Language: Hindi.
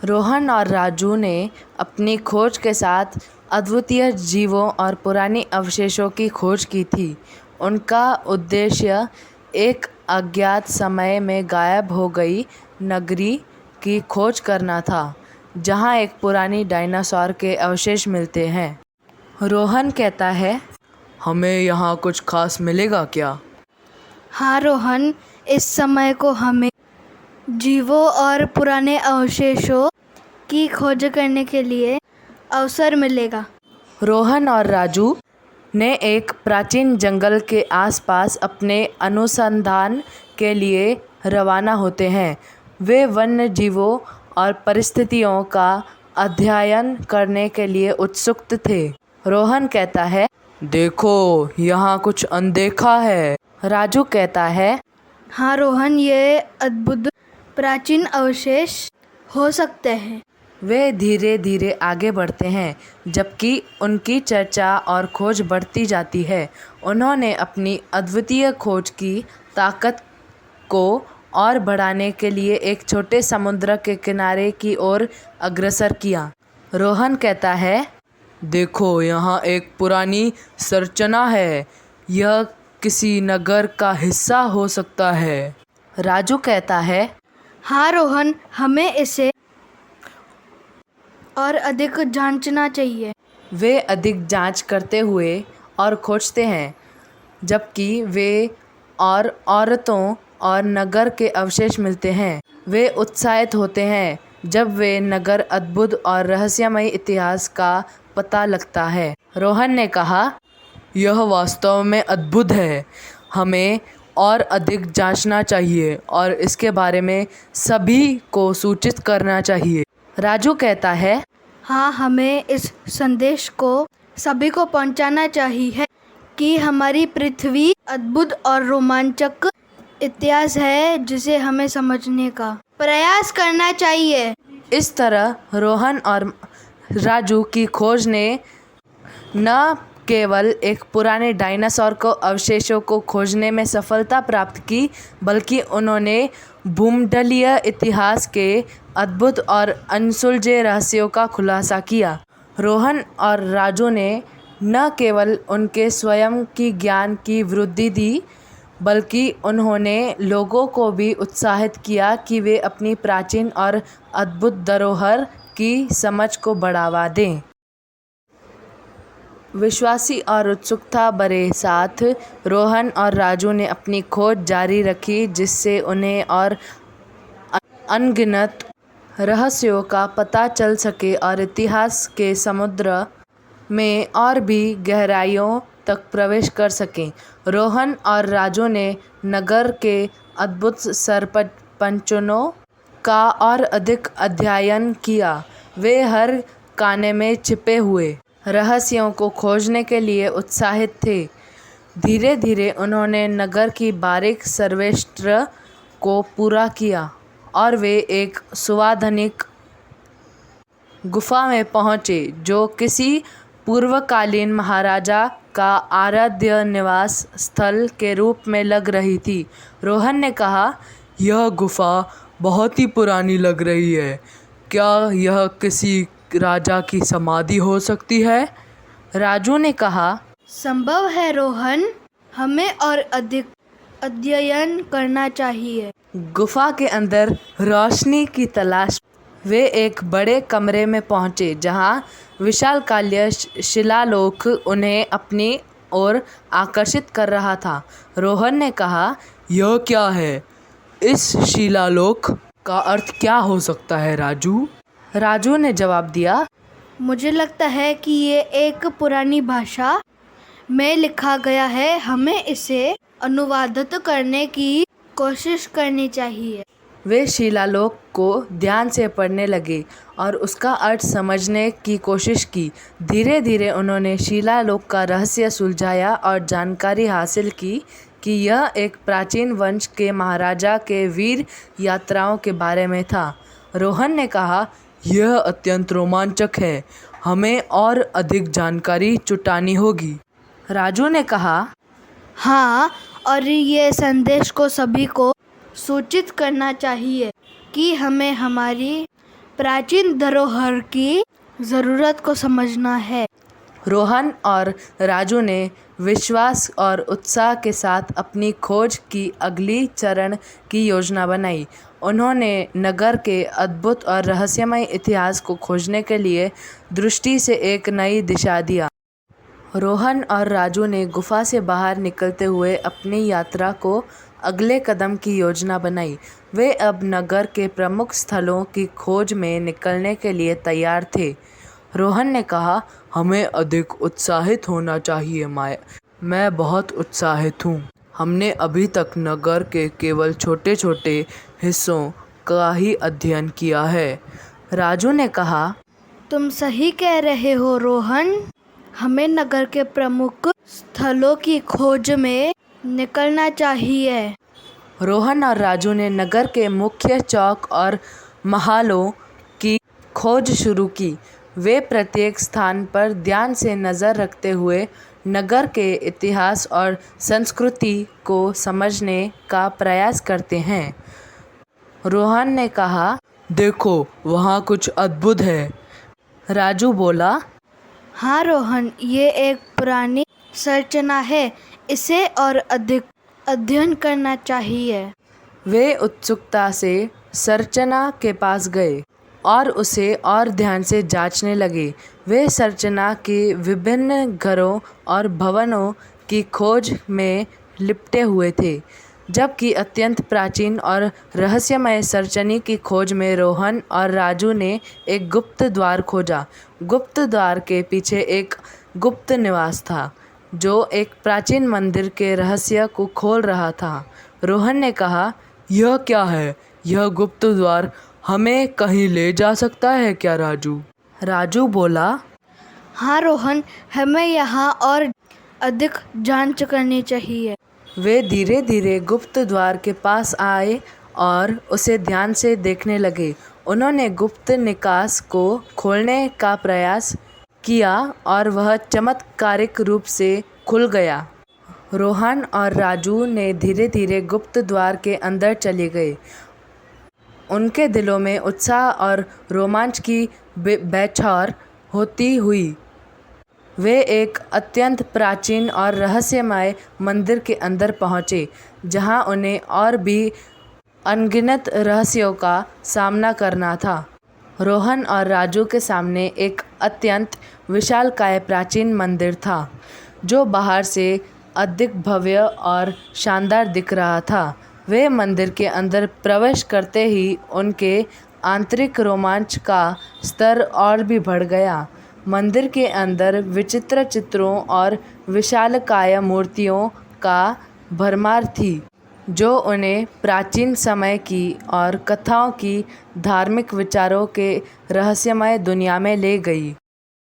रोहन और राजू ने अपनी खोज के साथ अद्वितीय जीवों और पुरानी अवशेषों की खोज की थी। उनका उद्देश्य एक अज्ञात समय में गायब हो गई नगरी की खोज करना था, जहां एक पुरानी डायनासोर के अवशेष मिलते हैं। रोहन कहता है, हमें यहाँ कुछ खास मिलेगा क्या? हाँ रोहन, इस समय को हमें जीवों और पुराने अवशेषों की खोज करने के लिए अवसर मिलेगा। रोहन और राजू ने एक प्राचीन जंगल के आसपास अपने अनुसंधान के लिए रवाना होते हैं। वे वन्य जीवों और परिस्थितियों का अध्ययन करने के लिए उत्सुक थे। रोहन कहता है, देखो, यहाँ कुछ अनदेखा है। राजू कहता है, हाँ रोहन, ये अद्भुत प्राचीन अवशेष हो सकते हैं। वे धीरे धीरे आगे बढ़ते हैं, जबकि उनकी चर्चा और खोज बढ़ती जाती है। उन्होंने अपनी अद्वितीय खोज की ताकत को और बढ़ाने के लिए एक छोटे समुद्र के किनारे की ओर अग्रसर किया। रोहन कहता है, देखो, यहाँ एक पुरानी संरचना है। यह किसी नगर का हिस्सा हो सकता है। राजू कहता है, हाँ रोहन, हमें इसे और अधिक जांचना चाहिए। वे अधिक जांच करते हुए और खोजते हैं, जबकि वे और औरतों और नगर के अवशेष मिलते हैं। वे उत्साहित होते हैं जब वे नगर अद्भुत और रहस्यमय इतिहास का पता लगता है। रोहन ने कहा, यह वास्तव में अद्भुत है। हमें और अधिक जांचना चाहिए और इसके बारे में सभी को सूचित करना चाहिए। राजू कहता है, हाँ, हमें इस संदेश को सभी को पहुंचाना चाहिए कि हमारी पृथ्वी अद्भुत और रोमांचक इतिहास है, जिसे हमें समझने का प्रयास करना चाहिए। इस तरह रोहन और राजू की खोज ने न केवल एक पुराने डायनासोर को अवशेषों को खोजने में सफलता प्राप्त की, बल्कि उन्होंने भूमंडलीय इतिहास के अद्भुत और अनसुलझे रहस्यों का खुलासा किया। रोहन और राजू ने न केवल उनके स्वयं की ज्ञान की वृद्धि दी, बल्कि उन्होंने लोगों को भी उत्साहित किया कि वे अपनी प्राचीन और अद्भुत धरोहर की समझ को बढ़ावा दें। विश्वासी और उत्सुकता भरे साथ रोहन और राजू ने अपनी खोज जारी रखी, जिससे उन्हें और अनगिनत रहस्यों का पता चल सके और इतिहास के समुद्र में और भी गहराइयों तक प्रवेश कर सकें। रोहन और राजू ने नगर के अद्भुत सरपंचों का और अधिक अध्ययन किया। वे हर कोने में छिपे हुए रहस्यों को खोजने के लिए उत्साहित थे। धीरे धीरे उन्होंने नगर की बारीक सर्वेक्षण को पूरा किया और वे एक सुवाधनिक गुफा में पहुंचे, जो किसी पूर्वकालीन महाराजा का आराध्य निवास स्थल के रूप में लग रही थी। रोहन ने कहा, यह गुफा बहुत ही पुरानी लग रही है। क्या यह किसी राजा की समाधि हो सकती है? राजू ने कहा, संभव है रोहन, हमें और अधिक अध्ययन करना चाहिए। गुफा के अंदर रोशनी की तलाश वे एक बड़े कमरे में पहुंचे, जहां विशालकाय शिलालेख उन्हें अपनी ओर आकर्षित कर रहा था। रोहन ने कहा, यह क्या है? इस शिलालेख का अर्थ क्या हो सकता है, राजू? राजू ने जवाब दिया, मुझे लगता है कि ये एक पुरानी भाषा में लिखा गया है। हमें इसे अनुवादित करने की कोशिश करनी चाहिए। वे शिलालेख को ध्यान से पढ़ने लगे और उसका अर्थ समझने की कोशिश की। धीरे धीरे उन्होंने शिलालेख का रहस्य सुलझाया और जानकारी हासिल की कि यह एक प्राचीन वंश के महाराजा के वीर यात्राओं के बारे में था। रोहन ने कहा, यह अत्यंत रोमांचक है। हमें और अधिक जानकारी जुटानी होगी। राजू ने कहा, हाँ, और ये संदेश को सभी को सूचित करना चाहिए कि हमें हमारी प्राचीन धरोहर की ज़रूरत को समझना है। रोहन और राजू ने विश्वास और उत्साह के साथ अपनी खोज की अगली चरण की योजना बनाई। उन्होंने नगर के अद्भुत और रहस्यमय इतिहास को खोजने के लिए दृष्टि से एक नई दिशा दिया। रोहन और राजू ने गुफा से बाहर निकलते हुए अपनी यात्रा को अगले कदम की योजना बनाई। वे अब नगर के प्रमुख स्थलों की खोज में निकलने के लिए तैयार थे। रोहन ने कहा, हमें अधिक उत्साहित होना चाहिए मैं बहुत उत्साहित हूँ। हमने अभी तक नगर के केवल छोटे छोटे हिस्सों का ही अध्ययन किया है। राजू ने कहा, तुम सही कह रहे हो रोहन, हमें नगर के प्रमुख स्थलों की खोज में निकलना चाहिए। रोहन और राजू ने नगर के मुख्य चौक और महालों की खोज शुरू की। वे प्रत्येक स्थान पर ध्यान से नज़र रखते हुए नगर के इतिहास और संस्कृति को समझने का प्रयास करते हैं। रोहन ने कहा, देखो वहाँ कुछ अद्भुत है। राजू बोला, हाँ रोहन, ये एक पुरानी संरचना है, इसे और अधिक अध्ययन करना चाहिए। वे उत्सुकता से संरचना के पास गए और उसे और ध्यान से जांचने लगे। वे संरचना के विभिन्न घरों और भवनों की खोज में लिपटे हुए थे, जबकि अत्यंत प्राचीन और रहस्यमय संरचना की खोज में रोहन और राजू ने एक गुप्त द्वार खोजा। गुप्त द्वार के पीछे एक गुप्त निवास था, जो एक प्राचीन मंदिर के रहस्य को खोल रहा था। रोहन ने कहा, यह क्या है? यह गुप्त द्वार हमें कहीं ले जा सकता है क्या राजू? राजू बोला, हाँ रोहन, हमें यहाँ और अधिक जांच करनी चाहिए। वे धीरे धीरे गुप्त द्वार के पास आए और उसे ध्यान से देखने लगे। उन्होंने गुप्त निकास को खोलने का प्रयास किया और वह चमत्कारिक रूप से खुल गया। रोहन और राजू ने धीरे धीरे गुप्त द्वार के अंदर चले गए। उनके दिलों में उत्साह और रोमांच की बौछार होती हुई वे एक अत्यंत प्राचीन और रहस्यमय मंदिर के अंदर पहुँचे, जहाँ उन्हें और भी अनगिनत रहस्यों का सामना करना था। रोहन और राजू के सामने एक अत्यंत विशालकाय प्राचीन मंदिर था, जो बाहर से अधिक भव्य और शानदार दिख रहा था। वे मंदिर के अंदर प्रवेश करते ही उनके आंतरिक रोमांच का स्तर और भी बढ़ गया। मंदिर के अंदर विचित्र चित्रों और विशालकाय मूर्तियों का भरमार थी, जो उन्हें प्राचीन समय की और कथाओं की धार्मिक विचारों के रहस्यमय दुनिया में ले गई।